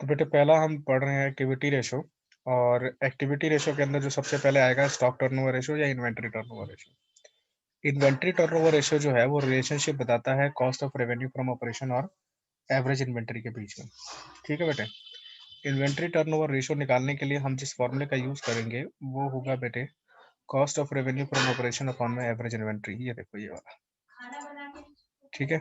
तो बेटे पहला हम पढ़ रहे हैं एक्टिविटी रेशो। और एक्टिविटी रेशो के अंदर जो सबसे पहले आएगा स्टॉक टर्नओवर रेशो या inventory turnover ratio. Inventory turnover ratio जो है वो रिलेशनशिप बताता है cost of revenue from operation और एवरेज इन्वेंटरी के बीच में। ठीक है बेटे, इन्वेंटरी टर्नओवर रेशो निकालने के लिए हम जिस फॉर्मूले का यूज करेंगे वो होगा बेटे cost of revenue from operation upon में एवरेज इन्वेंटरी। ये देखो ये वाला, ठीक है,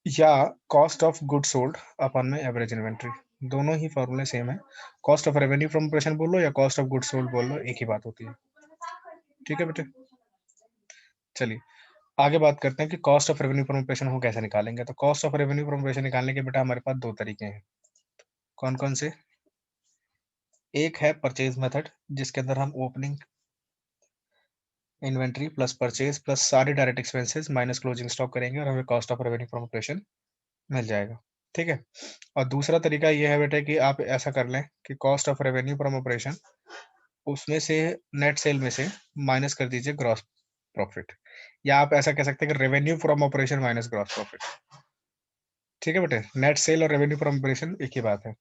या कॉस्ट ऑफ गुड सोल्ड अपन में एवरेज इन्वेंट्री। दोनों ही फॉर्मूले सेम है। Cost of revenue from operation बोल लो या कॉस्ट ऑफ गुड सोल्ड बोल लो, एक ही बात होती है। ठीक है बेटे, चलिए आगे बात करते हैं कि cost of revenue from operation हम कैसे निकालेंगे। तो cost of revenue from operation निकालने के बेटा हमारे पास दो तरीके हैं। कौन कौन से? एक है परचेज मेथड, जिसके अंदर हम opening inventory plus purchase plus सारे direct expenses minus closing stock करेंगे और हमें cost of revenue from operation मिल जाएगा। ठीक है, और दूसरा तरीका ये है बेटे कि आप ऐसा कर लें कि cost of revenue from operation उसमें से नेट सेल में से माइनस कर दीजिए ग्रॉस प्रॉफिट, या आप ऐसा कह सकते हैं कि revenue from operation minus gross profit. ठीक है बेटे, नेट सेल और रेवेन्यू फ्रॉम ऑपरेशन एक ही बात है।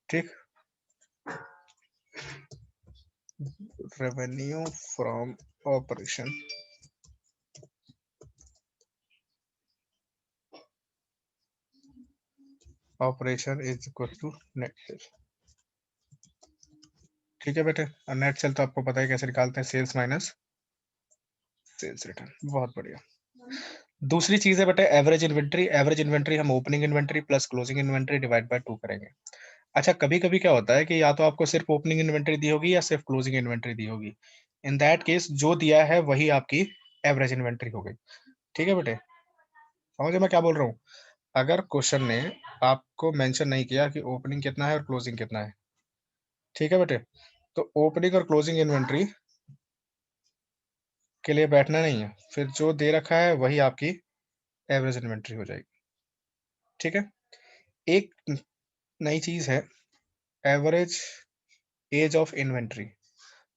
ठीक, revenue from operation operation is equal to net sale. ठीक है बेटे, और नेट सेल तो आपको पता है कैसे निकालते हैं, सेल्स माइनस सेल्स रिटर्न। बहुत बढ़िया। दूसरी चीज है बेटे एवरेज इन्वेंट्री। एवरेज इन्वेंट्री हम opening inventory plus closing inventory divide by 2 करेंगे। अच्छा, कभी कभी क्या होता है कि या तो आपको सिर्फ ओपनिंग इन्वेंट्री दी होगी या सिर्फ क्लोजिंग इन्वेंट्री दी होगी। इन दैट केस जो दिया है वही आपकी एवरेज इन्वेंट्री हो गई। ठीक है बेटे, समझे मैं क्या बोल रहा हूँ? अगर क्वेश्चन ने आपको मेंशन नहीं किया कि ओपनिंग कितना है और क्लोजिंग कितना है, ठीक है बेटे, तो ओपनिंग और क्लोजिंग इन्वेंट्री के लिए बैठना नहीं है, फिर जो दे रखा है वही आपकी एवरेज इन्वेंट्री हो जाएगी। ठीक है, एक नई चीज है एवरेज एज ऑफ इन्वेंट्री,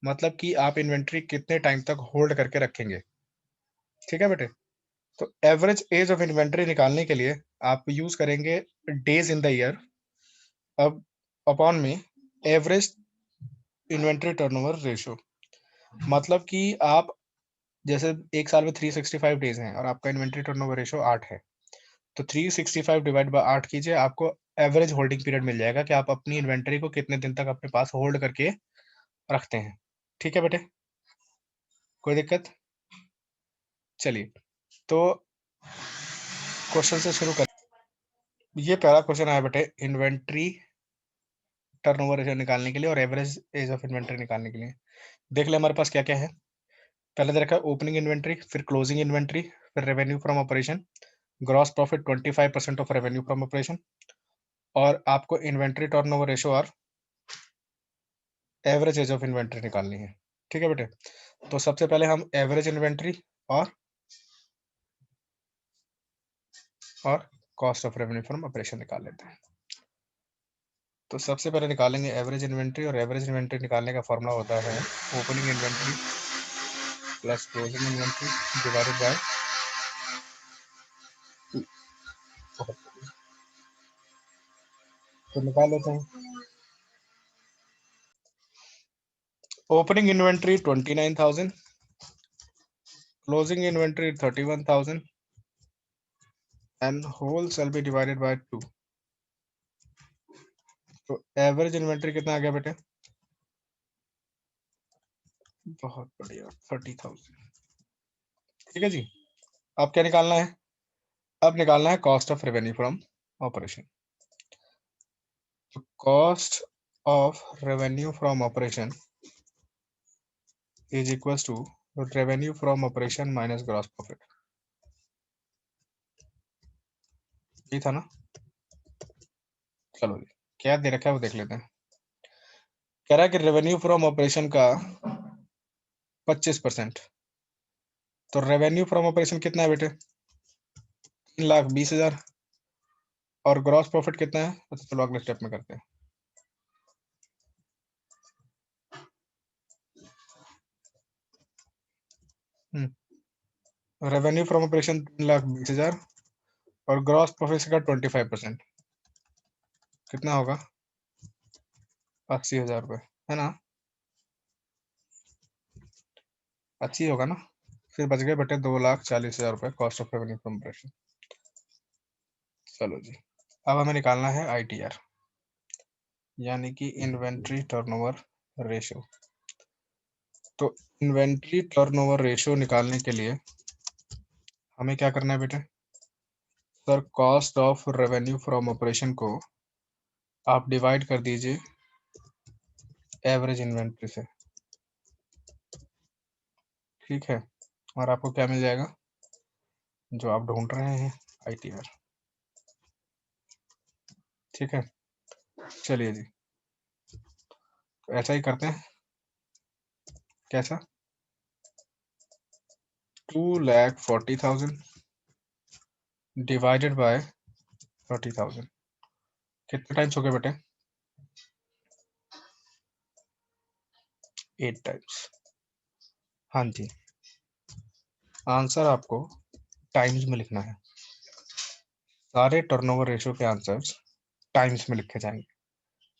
मतलब कि आप इन्वेंट्री कितने टाइम तक होल्ड करके रखेंगे। ठीक है बेटे, तो एवरेज एज ऑफ इन्वेंट्री निकालने के लिए आप यूज करेंगे डेज इन द ईयर अब अपॉन में एवरेज इन्वेंट्री टर्नओवर रेशियो। मतलब कि आप जैसे एक साल में 365 डेज हैं और आपका इन्वेंट्री टर्नओवर रेशियो 8 है, तो 365 डिवाइड बाय 8 कीजिए, आपको एवरेज होल्डिंग पीरियड मिल जाएगा कि आप अपनी इन्वेंट्री को कितने दिन तक अपने पास होल्ड करके रखते हैं। ठीक है बेटे, कोई दिक्कत? चलिए तो क्वेश्चन से शुरू कर। ये पहला क्वेश्चन आया बेटे इन्वेंट्री टर्नओवर रेशियो निकालने के लिए और एवरेज एज ऑफ इन्वेंट्री निकालने के लिए। देख ले हमारे पास क्या क्या है। पहले दे रखा है ओपनिंग इन्वेंट्री, फिर क्लोजिंग इन्वेंट्री, फिर revenue from operation, gross profit 25% of revenue from operation, और आपको इन्वेंट्री टर्नओवर रेशियो और एवरेज एज ऑफ इन्वेंट्री निकालनी है। ठीक है बेटे, तो सबसे पहले हम एवरेज इन्वेंट्री और cost of revenue from operation निकाल लेते हैं। तो सबसे पहले निकालेंगे एवरेज इन्वेंट्री, और एवरेज इन्वेंट्री निकालने का फॉर्मूला होता है opening inventory plus closing inventory divided by 2। तो निकाल लेते हैं। Opening inventory 29,000, closing inventory 31,000 and whole sale B divided by 2। तो एवरेज इन्वेंट्री कितना आ गया बेटे? बहुत बढ़िया, 30,000। ठीक है जी, अब क्या निकालना है? अब निकालना है cost of revenue from operation. Cost of revenue from operation is equal to revenue from operation minus gross profit. यही था ना? चलो जी, क्या दे रखा है वो देख लेते हैं। कह रहा है कि रेवेन्यू फ्रॉम ऑपरेशन का 25%। तो रेवेन्यू फ्रॉम ऑपरेशन कितना है बेटे? 3,20,000। और ग्रॉस प्रॉफिट कितना है? अच्छा चलो अगले स्टेप में करते हैं। रेवेन्यू फ्रॉम ऑपरेशन 3,20,000 और ग्रॉस प्रॉफिट का 25%। कितना होगा? 80,000 रुपये, है ना? 80 होगा ना? फिर बच गए बेटे 2,40,000 रुपये cost of revenue from operation. चलो जी, अब हमें निकालना है ITR, यानी कि इन्वेंट्री टर्नओवर रेशो। तो इन्वेंट्री टर्नओवर रेशो निकालने के लिए हमें क्या करना है बेटे? Sir, cost of revenue from operation को आप डिवाइड कर दीजिए एवरेज इन्वेंट्री से, ठीक है? और आपको क्या मिल जाएगा? जो आप ढूंढ रहे हैं, ITR, ठीक है? चलिए जी, तो ऐसा ही करते हैं। कैसा? 2,40,000 डिवाइडेड बाय 30,000, कितने टाइम्स हो गए बेटे? 8 टाइम्स। हाँ जी, आंसर आपको टाइम्स में लिखना है। सारे टर्नओवर रेशो के आंसर्स टाइम्स में लिखे जाएंगे,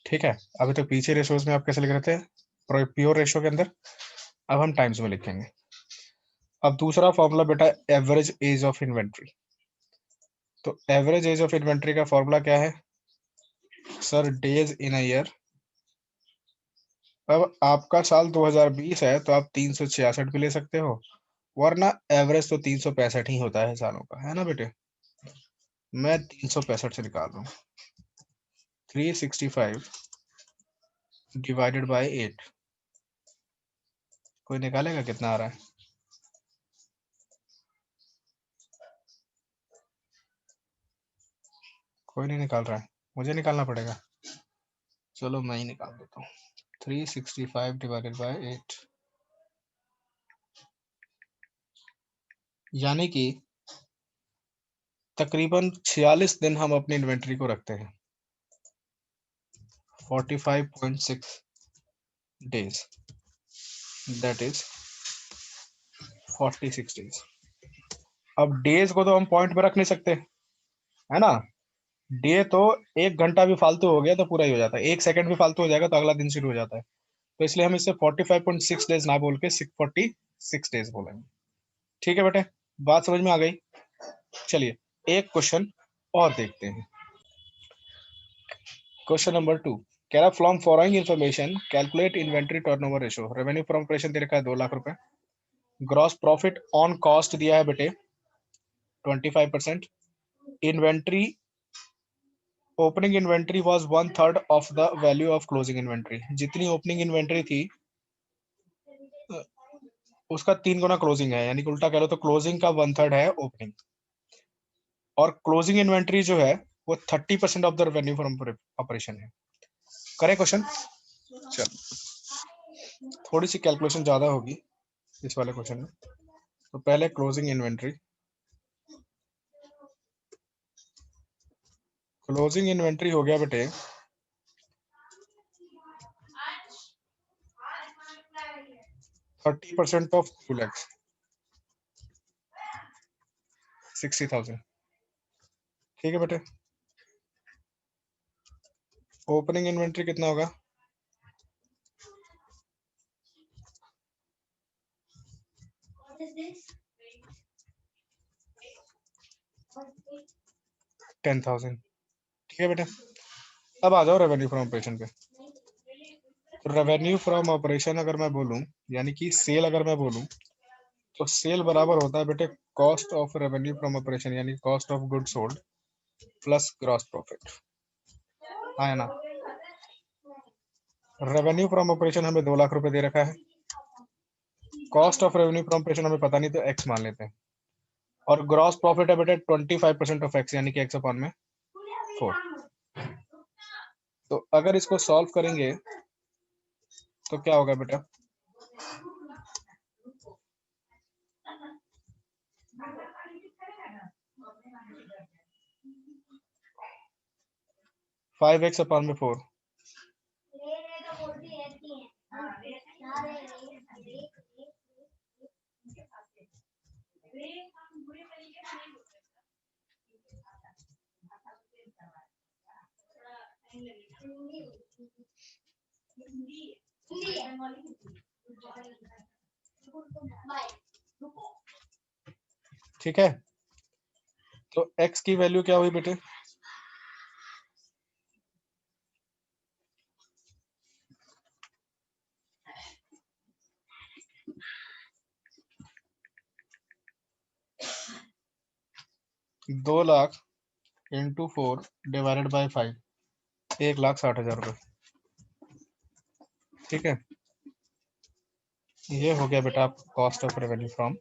ठीक है? अभी तो पीछे रेशोज में आप कैसे लिख रहे थे, प्योर रेशो के अंदर, अब हम टाइम्स में लिखेंगे। अब दूसरा फॉर्मूला बेटा, एवरेज एज ऑफ इन्वेंट्री। तो एवरेज एज ऑफ इन्वेंट्री का फॉर्मूला क्या है? Sir, days in a year. अब आपका साल 2020 है तो आप 366 भी ले सकते हो, वरना एवरेज तो 365 ही होता है सालों का, है ना बेटे? मैं 365 से निकाल रहा हूँ। 365 डिवाइडेड बाय 8, कोई निकालेगा कितना आ रहा है? कोई नहीं निकाल रहा है, मुझे निकालना पड़ेगा। चलो मैं ही निकाल देता हूँ। 365 डिवाइडेड बाय 8, यानी कि तकरीबन 46 दिन हम अपनी इन्वेंट्री को रखते हैं। 45.6 डेज, दैट इज 46 डेज। अब डेज को तो हम पॉइंट में रख नहीं सकते, है ना? डे तो 1 घंटा भी फालतू हो गया तो पूरा ही हो जाता है, 1 सेकंड भी फालतू हो जाएगा तो अगला दिन शुरू हो जाता है। तो इसलिए हम इसे 45.6 डेज ना बोल के 46 डेज बोलेंगे, ठीक है बेटे? बात समझ में आ गई? चलिए एक क्वेश्चन और देखते हैं। क्वेश्चन नंबर 2 कह रहा, from following information calculate inventory turnover ratio. Revenue from operation दे रखा है 2 लाख रुपए, ग्रॉस प्रॉफिट ऑन कॉस्ट दिया है बेटे 25%, inventory opening inventory was 1/3 of the value of closing inventory. जितनी ओपनिंग इन्वेंट्री थी उसका 3 गुना क्लोजिंग है, यानी कि उल्टा कह लो तो क्लोजिंग का 1/3 है ओपनिंग, और क्लोजिंग इन्वेंट्री जो है वो 30% of the revenue from operation है। करें क्वेश्चन? चल, थोड़ी सी कैलकुलेशन ज्यादा होगी इस वाले क्वेश्चन में। तो पहले क्लोजिंग इन्वेंट्री, क्लोजिंग इन्वेंट्री हो गया बेटे 30% ऑफ 2 lakhs, 60,000, ठीक है बेटे? ओपनिंग इन्वेंट्री कितना होगा? 10,000, ठीक है बेटे? अब आ जाओ रेवेन्यू फ्रॉम ऑपरेशन पे। तो रेवेन्यू फ्रॉम ऑपरेशन अगर मैं बोलूं, यानी कि सेल अगर मैं बोलूं, तो सेल बराबर होता है बेटे cost of revenue from operation, यानी cost of good sold plus gross profit, है ना? रेवेन्यू फ्रॉम ऑपरेशन हमें 2 लाख रुपए दे रखा है, cost of revenue from operation हमें पता नहीं तो एक्स मान लेते हैं, और ग्रॉस प्रॉफिट है बेटे 25% ऑफ एक्स, यानी कि एक्स अपॉन में 4। तो अगर इसको सॉल्व करेंगे तो क्या होगा बेटा? 5x अपॉन में 4, ठीक है, तो x की वैल्यू क्या हुई बेटे? दो लाख इंटू 4 डिवाइडेड बाय 5, 1,60,000 रुपये। ठीक है, ये हो गया बेटा आप cost of revenue from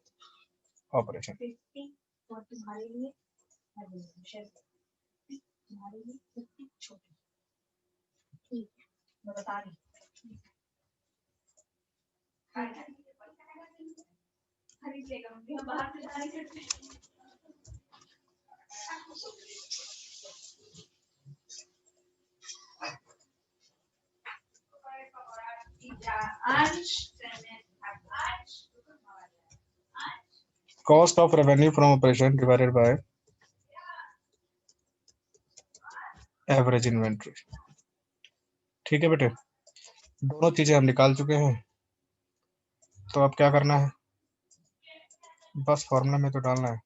operation. Cost of revenue from operation divided by average inventory. ठीक है बेटे, दोनों चीजें हम निकाल चुके हैं, तो अब क्या करना है, बस फॉर्मूला में तो डालना है।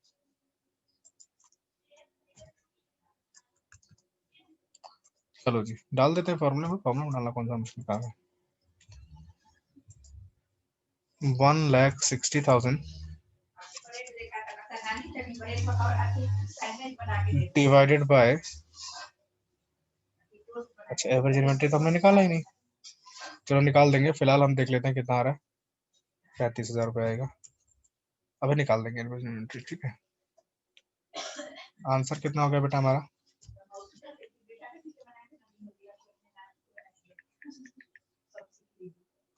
चलो जी डाल देते हैं फॉर्मूला में, फॉर्मूला में डालना कौन सा मुश्किल काम है। 1,60,000 डिवाइडेड बाय, अच्छा एवरेज इन्वेंट्री तो हमने निकाला ही नहीं, चलो निकाल देंगे, फिलहाल हम देख लेते हैं कितना आ रहा है। 35,000 रुपये आएगा, अभी निकाल देंगे एवरेज इन्वेंट्री। ठीक है, आंसर कितना हो गया बेटा हमारा?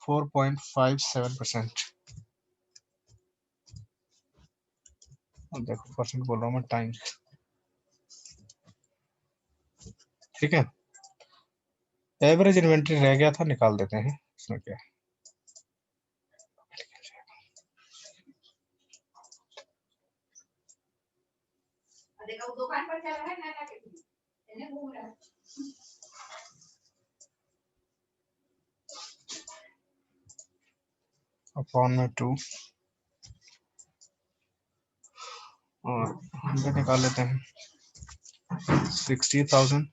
4.57%। देखो परसेंट बोल रहा हूँ मैं, टाइम्स। ठीक है, एवरेज इन्वेंट्री रह गया था, निकाल देते हैं, इसमें क्या है। अपॉन में 2 और 100 निकाल लेते हैं। 60,000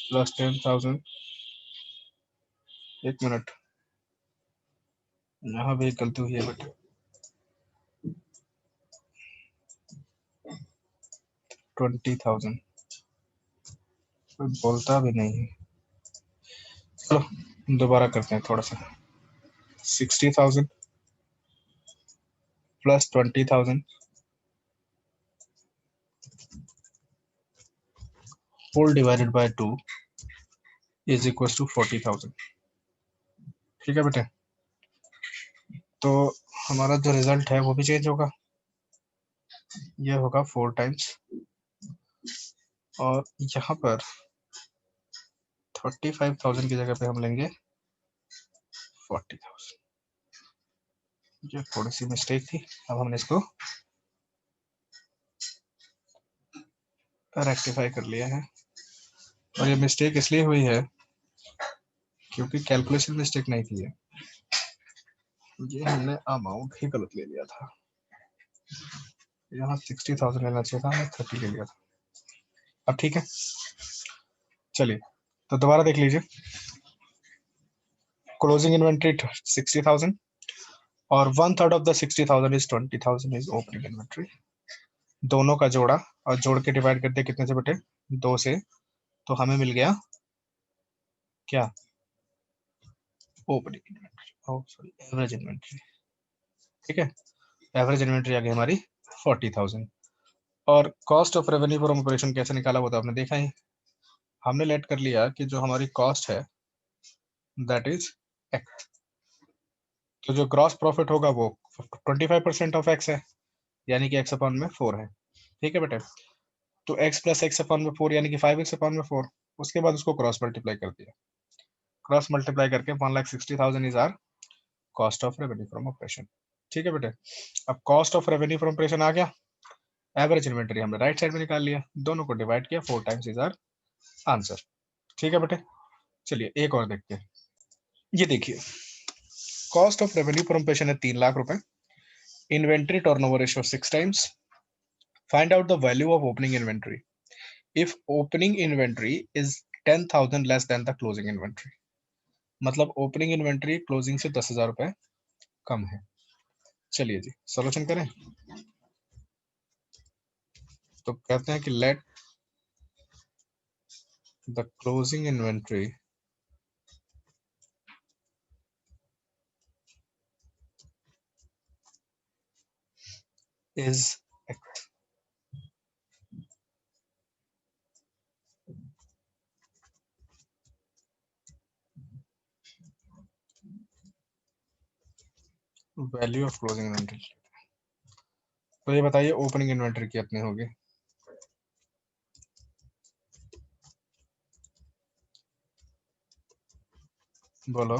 प्लस 10,000, एक मिनट, यहाँ भी एक गलती हुई है बेटा, 20,000, कोई बोलता भी नहीं है। चलो दोबारा करते हैं थोड़ा सा। 60,000 plus 20,000 whole divided by 2 is equal to 40,000। ठीक है बेटे, तो हमारा जो रिजल्ट है वो भी चेंज होगा, ये होगा 4 टाइम्स, और यहाँ पर 35,000 की जगह पे हम लेंगे 40,000। ये थोड़ी सी मिस्टेक थी, अब हमने इसको रेक्टिफाई कर लिया है। और ये मिस्टेक इसलिए हुई है क्योंकि कैलकुलेशन मिस्टेक नहीं थी, ये हमने अमाउंट ही गलत ले लिया था। यहाँ 60,000 लेना चाहिए था, हमने 30 ले लिया था। अब ठीक है, चलिए तो दोबारा देख लीजिए। क्लोजिंग इन्वेंट्री 60,000 और 1/3 of the 60,000 is 20,000 is opening inventory. दोनों का जोड़ा और जोड़ के डिवाइड करते हैं कितने से बेटे? 2 से, तो हमें मिल गया क्या? Opening inventory, sorry average inventory. ठीक है, एवरेज इन्वेंट्री आ गई हमारी 40,000। और cost of revenue from operation कैसे निकाला वो तो आपने देखा ही, हमने लेट कर लिया कि जो हमारी कॉस्ट है दैट इज एक्स, तो जो ग्रॉस प्रॉफिट होगा वो 25% ऑफ एक्स है, यानी कि एक्स अपॉन में 4 है। ठीक है बेटे, तो x प्लस एक्स अपॉन में 4 यानी कि 5x अपॉन में 4, उसके बाद उसको क्रॉस मल्टीप्लाई कर दिया, क्रॉस मल्टीप्लाई करके 1,60,000 is our cost of revenue from operation. ठीक है बेटे, अब cost of revenue from operation आ गया, एवरेज इन्वेंटरी हमने राइट साइड में निकाल लिया, दोनों को डिवाइड किया 4 टाइम्स इज आर आंसर। ठीक है बेटे, चलिए एक और देखते हैं। ये देखिए, कॉस्ट ऑफ रेवेन्यू फ्रॉम पेशन है 3 लाख रुपए, inventory turnover ratio 6 times, find out the value of opening inventory if opening inventory is 10,000 less than the closing inventory. मतलब ओपनिंग इन्वेंट्री क्लोजिंग से 10,000 रुपए कम है। चलिए जी सॉल्यूशन करें। तो कहते हैं कि let the closing inventory is X. Value of closing inventory. तो ये बताइए ओपनिंग इन्वेंट्री कितनी होगी। बोलो,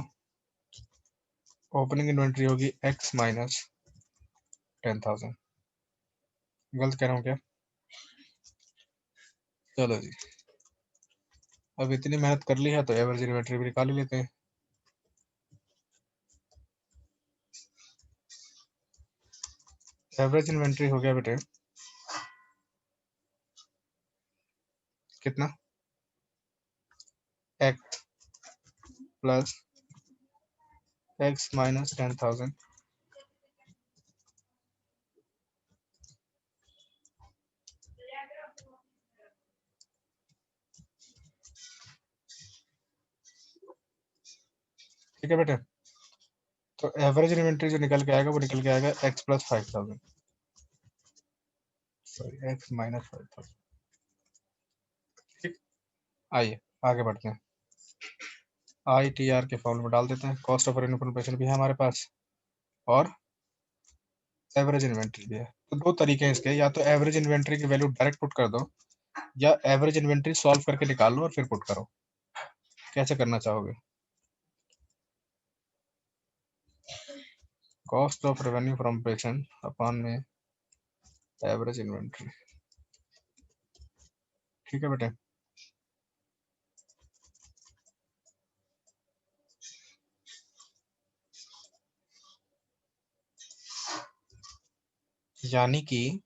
ओपनिंग इन्वेंट्री होगी X माइनस 10,000। गलत कह रहा हूँ क्या? चलो जी, अब इतनी मेहनत कर ली है तो एवरेज इन्वेंट्री भी निकाल ही लेते हैं। एवरेज इन्वेंट्री हो गया बेटे कितना, X प्लस X माइनस 10,000। ठीक है बेटे, तो एवरेज इन्वेंट्री जो निकल के आएगा वो निकल के आएगा X plus 5,000, sorry X minus 5,000। ठीक, आइए आगे बढ़ते हैं। ITR के फॉर्मूले में डाल देते हैं। कॉस्ट ऑफ रेन्यूअल भी है हमारे पास और एवरेज इन्वेंट्री भी है। तो दो तरीके हैं इसके, या तो एवरेज इन्वेंट्री की वैल्यू डायरेक्ट पुट कर दो या एवरेज इन्वेंट्री सॉल्व करके निकाल लो और फिर पुट करो। कैसे करना चाहोगे? Cost of revenue from patient upon में एवरेज इन्वेंट्री। ठीक है बेटे, यानी कि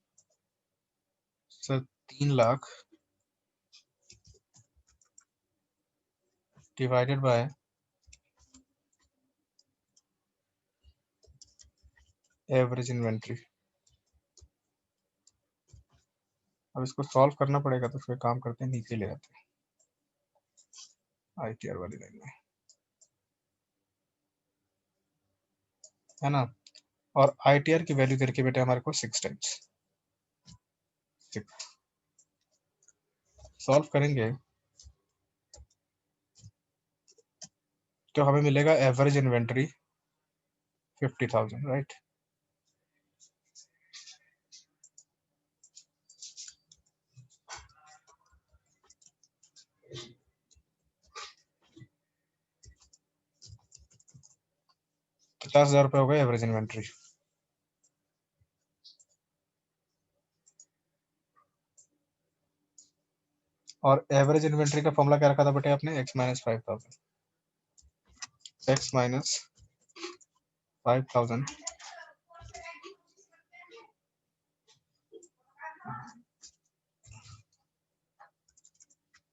sir 3 lakh divided by average inventory. अब इसको सॉल्व करना पड़ेगा तो फिर काम करते हैं, नीचे ले आते हैं ITR वाली लाइन में, है ना। और ITR की वैल्यू करके बेटे हमारे को 6 टाइम्स 6 सॉल्व करेंगे तो हमें मिलेगा एवरेज इन्वेंट्री 50,000, राइट। ₹50,000 हो गए एवरेज इन्वेंट्री। और एवरेज इन्वेंट्री का फॉर्मूला क्या रखा था बेटे आपने, X minus 5,000। X minus 5,000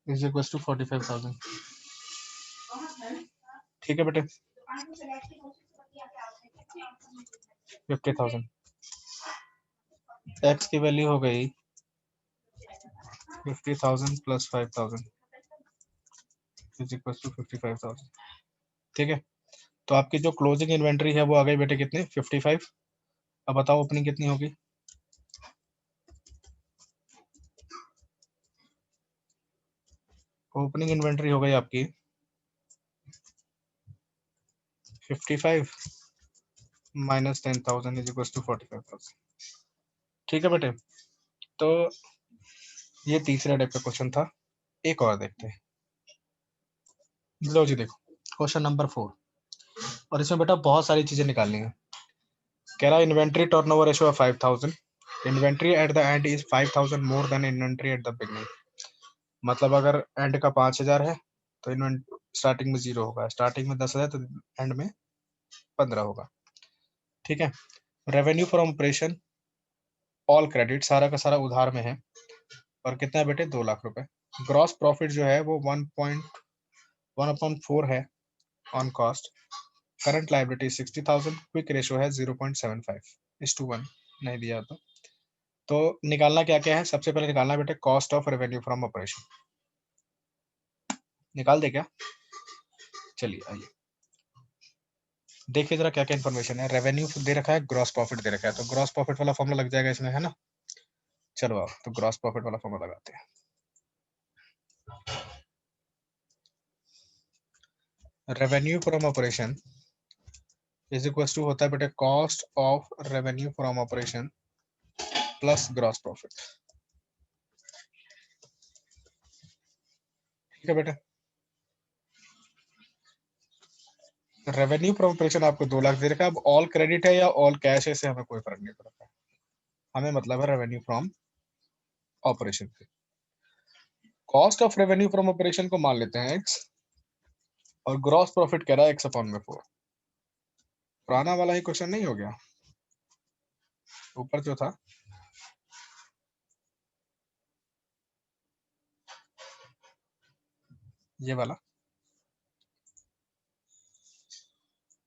is equal to 45,000। ठीक है बेटे, 50,000। X की वैल्यू हो गई 50,000 प्लस 5,000 इज इक्वल टू 55,000। ठीक है, तो आपकी जो क्लोजिंग इन्वेंट्री है वो आ गई बेटे कितने, 55। अब बताओ ओपनिंग कितनी होगी। ओपनिंग इन्वेंट्री हो गई आपकी 55 माइनस 10,000 इज इक्वल टू 45,000। ठीक है बेटे, तो ये तीसरा टाइप का क्वेश्चन था। एक और देखते हैं। लो जी देखो, क्वेश्चन नंबर 4, और इसमें बेटा बहुत सारी चीजें निकालनी है। कह रहा है इन्वेंट्री टर्नओवर रेशियो है 5,000, inventory at the end is 5,000 more than inventory at the beginning. मतलब अगर एंड का 5,000 है तो इन्वेंट स्टार्टिंग में 0 होगा, स्टार्टिंग में 10 है तो एंड में 15 होगा। ठीक है। Revenue from operation all credit, सारा का सारा उधार में है, और कितना है बेटे 2 लाख रुपए। ग्रॉस प्रॉफिट जो है वो 1.1/4 है on cost. Current liability 60,000, quick ratio है 0.75:1 नहीं दिया तो निकालना क्या क्या है। सबसे पहले निकालना बेटे cost of revenue from operation, निकाल दे क्या। चलिए आइए देखिए जरा क्या क्या इन्फॉर्मेशन है। रेवेन्यू दे रखा है, ग्रॉस प्रॉफिट दे रखा है, तो ग्रॉस प्रॉफिट वाला फॉर्मूला लग जाएगा इसमें, है ना। चलो आओ तो ग्रॉस प्रॉफिट वाला फॉर्मूला लगाते हैं। Revenue from operation is equal to होता है बेटे cost of revenue from operation plus gross profit. ठीक है बेटे। रेवेन्यू फ्रॉम ऑपरेशन आपको 2 लाख दे रखा है। अब ऑल क्रेडिट है या ऑल कैश है इससे हमें कोई फर्क नहीं पड़ता, हमें मतलब है रेवेन्यू फ्रॉम ऑपरेशन से। Cost of revenue from operation को मान लेते हैं x, और ग्रॉस प्रॉफिट कह रहा है x/4। पुराना वाला ही क्वेश्चन नहीं हो गया ऊपर जो था। ये वाला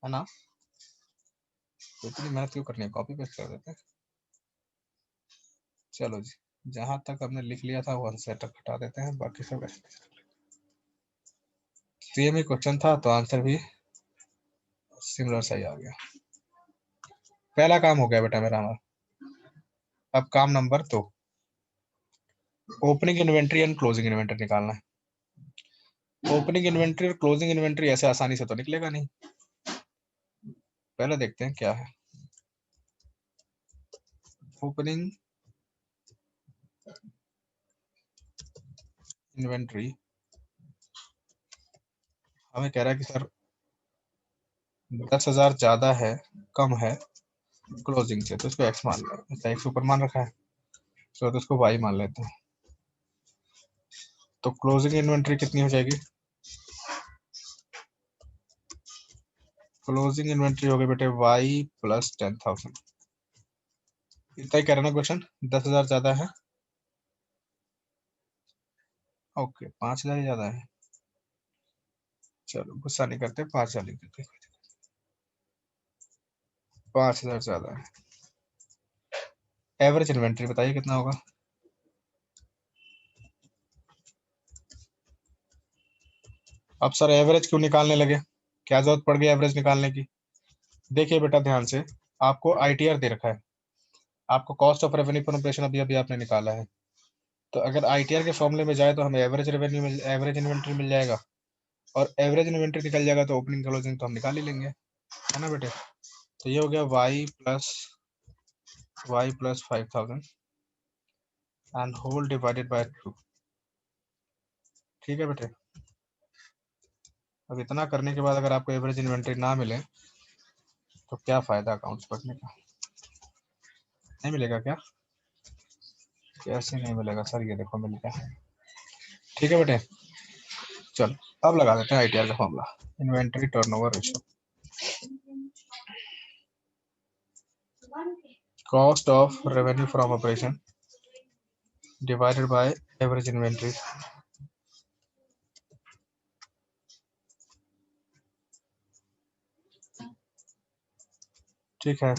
है ना, तो इतनी मेहनत क्यों करनी है, कॉपी पेस्ट कर देते हैं। चलो जी, जहां तक हमने लिख लिया था वो आंसर तक हटा देते हैं, बाकी सब सेम ही क्वेश्चन था तो आंसर भी सिमिलर सही आ गया। पहला काम हो गया बेटा मेरा हमारा। अब काम number 2, opening inventory and closing inventory निकालना है। ओपनिंग इन्वेंट्री और क्लोजिंग इन्वेंट्री ऐसे आसानी से तो निकलेगा नहीं, पहले देखते हैं क्या है। ओपनिंग इन्वेंट्री हमें कह रहा है कि सर 10,000 ज्यादा है, कम है क्लोजिंग से, तो इसको एक्स मान लें। एक्स ऊपर मान रखा है तो इसको वाई मान लेते हैं। तो क्लोजिंग इन्वेंट्री कितनी हो जाएगी, क्लोजिंग इन्वेंट्री हो गई बेटे वाई प्लस 10,000। इतना ही कह रहा ना क्वेश्चन, 10,000 ज्यादा है, ओके 5,000 ही ज्यादा है। चलो गुस्सा नहीं करते, 5,000 लिख देते, 5,000 ज्यादा है। एवरेज इन्वेंट्री बताइए कितना होगा। अब सर एवरेज क्यों निकालने लगे, क्या जरूरत पड़ गई एवरेज निकालने की। देखिए बेटा ध्यान से, आपको आईटीआर दे रखा है, आपको cost of revenue from operation अभी अभी आपने निकाला है, तो अगर आईटीआर के फॉर्मूले में जाए तो हमें एवरेज रेवेन्यू मिल, एवरेज इन्वेंट्री मिल जाएगा, और एवरेज इन्वेंट्री निकल जाएगा तो ओपनिंग क्लोजिंग तो हम निकाल ही लेंगे, है ना बेटे। तो ये हो गया y plus 5,000 and whole divided by 2। ठीक है बेटे। अब इतना करने के बाद अगर आपको एवरेज इन्वेंट्री ना मिले तो क्या फायदा अकाउंट्स पढ़ने का, नहीं मिलेगा क्या, कैसे नहीं मिलेगा सर, ये देखो मिल गया। ठीक है बेटे, चल अब लगा देते हैं आईटीआर का formula, inventory turnover ratio, cost of revenue from operation divided by average inventory. ठीक है,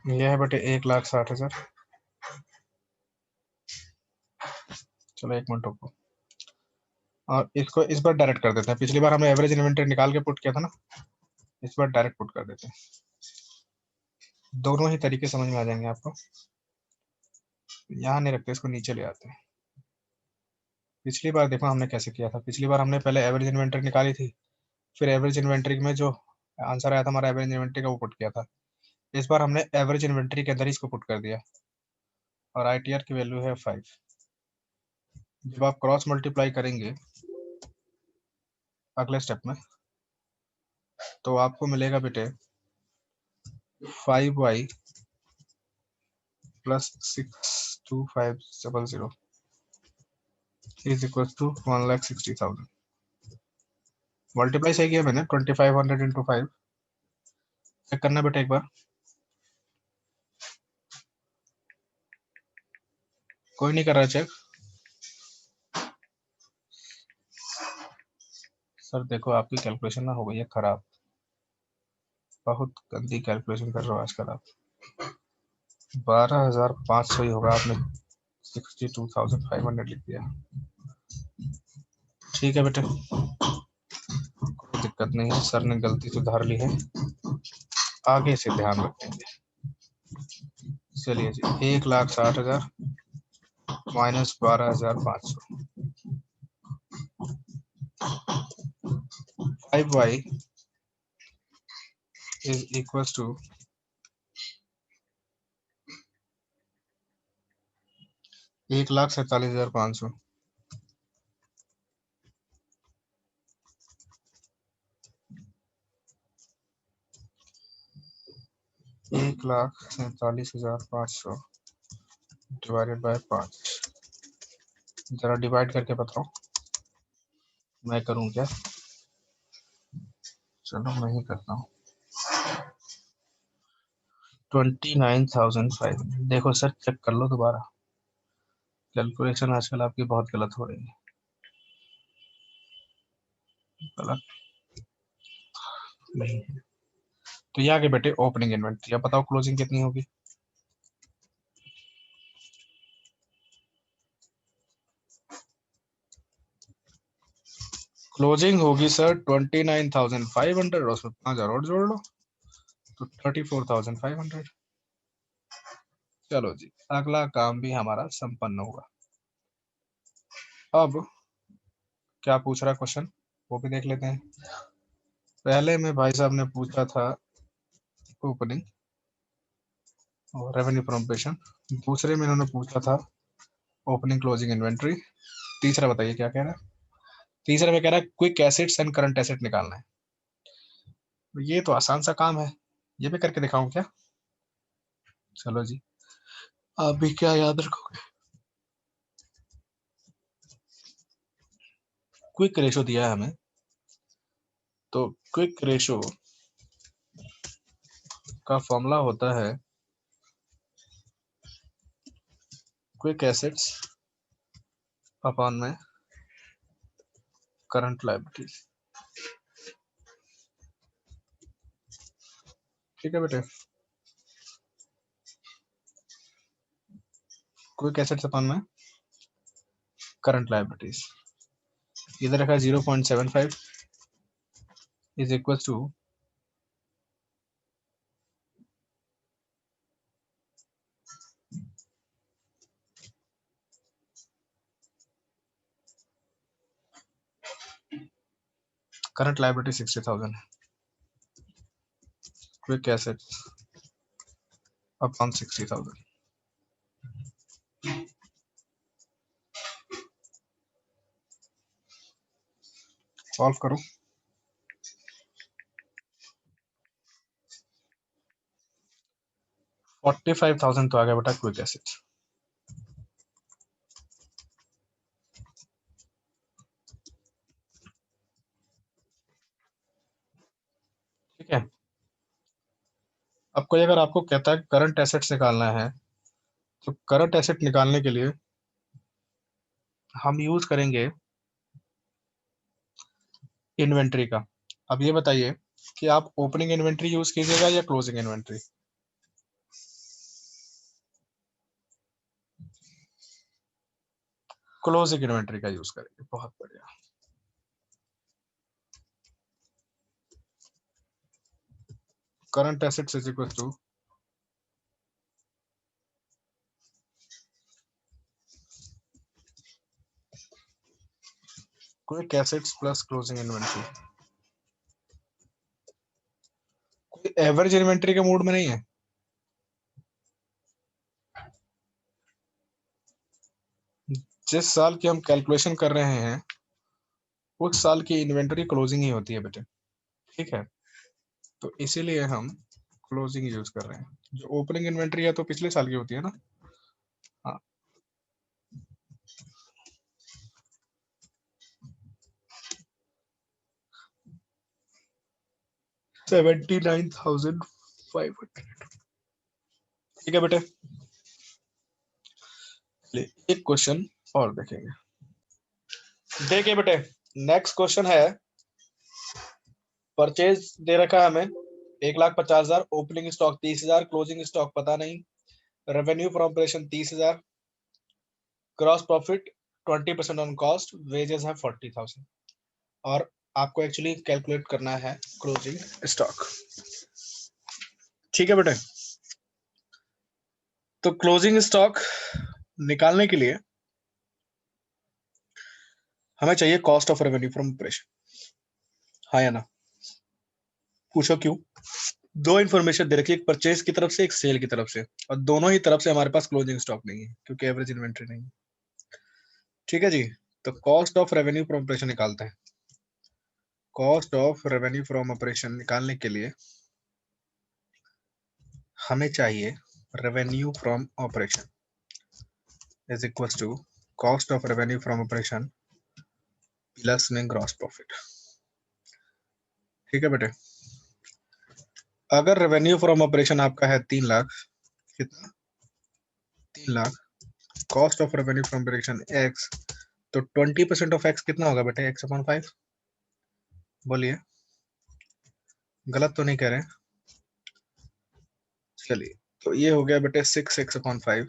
यह है बेटे 1,60,000। चलो एक मिनट रुको, और इसको इस बार डायरेक्ट कर देते हैं। पिछली बार हमने एवरेज इन्वेंट्री निकाल के पुट किया था ना, इस बार डायरेक्ट पुट कर देते हैं, दोनों ही तरीके समझ में आ जाएंगे आपको। यहाँ नहीं रखते, इसको नीचे ले आते हैं। पिछली बार देखो हमने कैसे किया था, पिछली बार हमने पहले एवरेज इन्वेंट्री निकाली थी, फिर एवरेज इन्वेंट्री में जो आंसर आया था हमारा एवरेज इन्वेंट्री का वो पुट किया था। इस बार हमने एवरेज इन्वेंट्री के अंदर ही इसको पुट कर दिया, और आईटीआर की वैल्यू है 5। जब आप क्रॉस मल्टीप्लाई करेंगे अगले स्टेप में तो आपको मिलेगा बेटे 5y plus 62500 is equal to 1,60,000। Multiply सही किया मैंने, 2500 इंटू 5। चेक करना बेटा एक बार, कोई नहीं कर रहा चेक। सर देखो आपकी कैलकुलेशन ना हो गई है खराब, बहुत गंदी कैलकुलेशन कर रहे हो आजकल आप। 12,500 ही होगा, आपने 62,500 लिख दिया। ठीक है बेटे, कोई दिक्कत नहीं है, सर ने गलती सुधार ली है, आगे से ध्यान रखेंगे। चलिए जी, 1,60,000 minus 12,500, 5y is equals to 1,47,500। 1,47,500 divided by 5। जरा डिवाइड करके बताओ, मैं करूं क्या? चलो मैं ही करता हूँ। 29,500। देखो सर चेक कर लो दोबारा, कैलकुलेशन आजकल आपकी बहुत गलत हो रही है। गलत नहीं है तो ये आगे बेटे ओपनिंग इन्वेंट्री। अब बताओ क्लोजिंग कितनी होगी? क्लोजिंग होगी सर 29,500, और उसमें 5,000 और जोड़ लो तो 34,500। चलो जी, अगला काम भी हमारा संपन्न हुआ। अब क्या पूछ रहा है क्वेश्चन, वो भी देख लेते हैं। पहले में भाई साहब ने पूछा था ओपनिंग और रेवेन्यू फ्रॉम ऑपरेशन, दूसरे में इन्होंने पूछा था ओपनिंग क्लोजिंग इन्वेंट्री। तीसरा बताइए क्या कह रहा है? तीसरे में कह रहा है quick assets and current asset निकालना है। ये तो आसान सा काम है, ये भी करके दिखाऊं क्या? चलो जी, आप भी क्या याद रखोगे? क्विक रेशो दिया है हमें, तो क्विक रेशो का फॉर्मूला होता है क्विक एसेट्स अपॉन में करंट लायबिलिटीज। ठीक है बेटे, क्विक एसेट्स अपॉन में करंट लायबिलिटीज। इधर रखा 0.75 is equal to current liability 60,000 है, क्विक एसेट्स अपॉन 60,000। सॉल्व करो। 45,000 तो आ गया बेटा क्विक एसेट्स। ठीक है, अब कोई अगर आपको कहता है करंट एसेट्स निकालना है, तो करंट एसेट निकालने के लिए हम यूज करेंगे इन्वेंट्री का। अब ये बताइए कि आप ओपनिंग इन्वेंट्री यूज कीजिएगा या क्लोजिंग इन्वेंट्री? क्लोजिंग इन्वेंट्री का यूज करेंगे, बहुत बढ़िया। Current assets is equal to quick assets plus closing inventory. कोई एवरेज इन्वेंट्री के मूड में नहीं है? जिस साल की हम कैलकुलेशन कर रहे हैं उस साल की इन्वेंटरी क्लोजिंग ही होती है बेटे। ठीक है, तो इसीलिए हम क्लोजिंग यूज कर रहे हैं। जो ओपनिंग इन्वेंट्री है तो पिछले साल की होती है ना, हाँ 79,500। ठीक है बेटे, एक क्वेश्चन और देखेंगे। देखिए बेटे, नेक्स्ट क्वेश्चन है, परचेज दे रखा है हमें 1,50,000, ओपनिंग स्टॉक 30,000, क्लोजिंग स्टॉक पता नहीं, revenue from operation 30,000, cross profit 20% on cost, wages है 40,000, और आपको एक्चुअली कैलकुलेट करना है क्लोजिंग स्टॉक। ठीक है बेटे, तो क्लोजिंग स्टॉक निकालने के लिए हमें चाहिए cost of revenue from operation, हाँ या ना? पूछो क्यों? दो इन्फॉर्मेशन दे रखी है, एक परचेज की तरफ से, एक सेल की तरफ से, और दोनों ही तरफ से हमारे पास क्लोजिंग स्टॉक नहीं है क्योंकि एवरेज इन्वेंट्री नहीं है। ठीक है जी, तो cost of revenue from operation निकालते हैं। Cost of revenue from operation निकालने के लिए हमें चाहिए revenue from operation is equal to cost of revenue from operation plus में ग्रॉस प्रॉफिट। ठीक है बेटे, अगर रेवेन्यू फ्रॉम ऑपरेशन आपका है 3 लाख, कितना? 3 lakh, cost of revenue from operation x, तो 20% ऑफ एक्स कितना होगा बेटे? X upon 5। बोलिए, गलत तो नहीं कह रहे? चलिए, तो ये हो गया बेटे 6x अपॉन 5,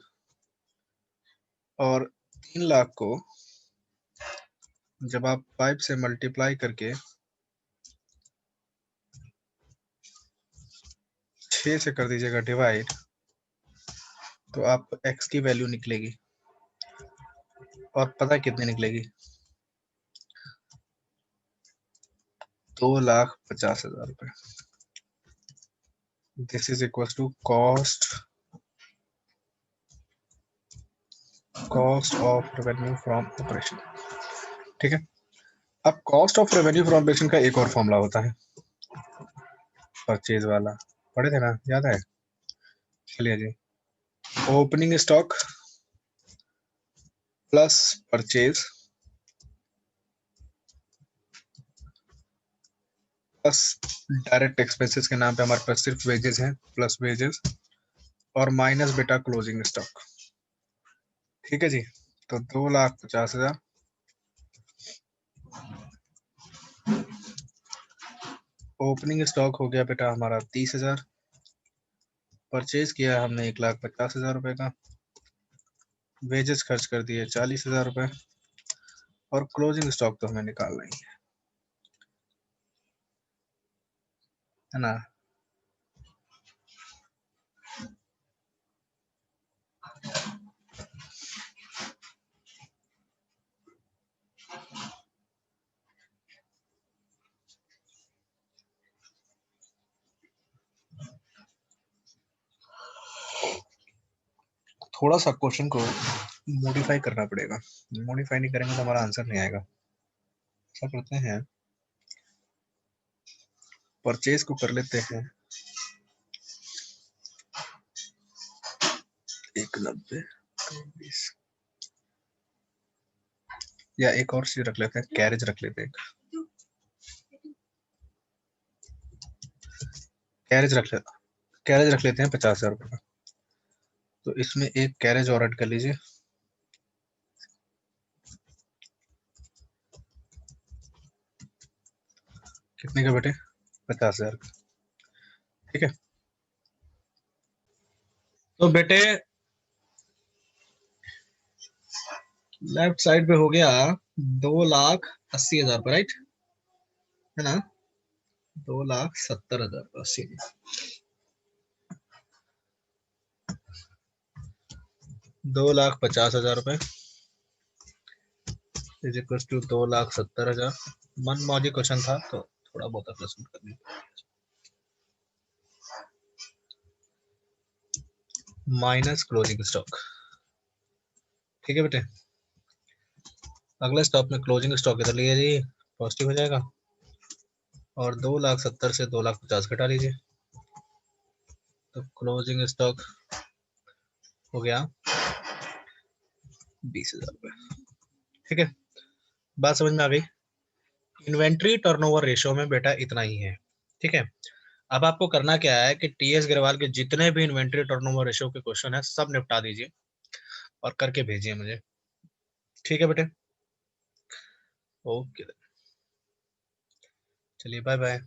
और 3 लाख को जब आप 5 से मल्टीप्लाई करके 6 से कर दीजिएगा डिवाइड, तो आप x की वैल्यू निकलेगी, और पता कितनी निकलेगी? 2,50,000 रुपए। This is equal to cost of revenue from operation. ठीक है, अब cost of revenue from operation का एक और फॉर्मूला होता है, परचेज वाला, पढ़े थे ना, याद है? चलिए जी, opening stock plus purchase plus direct expenses के नाम पे हमारे पास सिर्फ वेजेस हैं, प्लस वेजेस, और माइनस बेटा क्लोजिंग स्टॉक। ठीक है जी, तो 2,50,000 ओपनिंग स्टॉक हो गया बेटा हमारा 30,000, परचेज किया हमने 1,50,000 रुपए का, वेजेस खर्च कर दिए 40,000 रुपए, और क्लोजिंग स्टॉक तो हमें निकालना ही है ना? थोड़ा सा क्वेश्चन को मॉडिफाई करना पड़ेगा, मॉडिफाई नहीं करेंगे तो हमारा आंसर नहीं आएगा। क्या करते हैं, परचेज को कर लेते हैं 1,90, या एक और चीज रख लेते हैं, कैरेज रख लेते हैं, कैरेज रख लेते हैं 50,000 रुपए का। तो इसमें एक कैरेज और ऐड कर लीजिए, कितने का बेटे? 50,000 का। ठीक है, तो बेटे लेफ्ट साइड पे हो गया 2,80,000 पर, राइट है ना? 2,70,000 पर 80, 2,50,000 रुपए इज इक्वल टू 2,70,000। मन मौजी क्वेश्चन था तो थोड़ा बहुत एडजस्टमेंट कर लीजिए, माइनस क्लोजिंग स्टॉक। ठीक है बेटे, अगले स्टॉप में क्लोजिंग स्टॉक इधर लिए जाइए, पॉजिटिव हो जाएगा, और 2,70,000 से 2,50,000 घटा लीजिए, तो क्लोजिंग स्टॉक हो गया 20,000 रुपए। ठीक है, बात समझ में आ गई। इन्वेंट्री टर्नओवर रेशियो में बेटा इतना ही है। ठीक है, अब आपको करना क्या है कि टीएस ग्रेवाल के जितने भी इन्वेंट्री टर्नओवर रेशियो के क्वेश्चन है सब निपटा दीजिए और करके भेजिए मुझे। ठीक है बेटे, ओके, चलिए बाय बाय।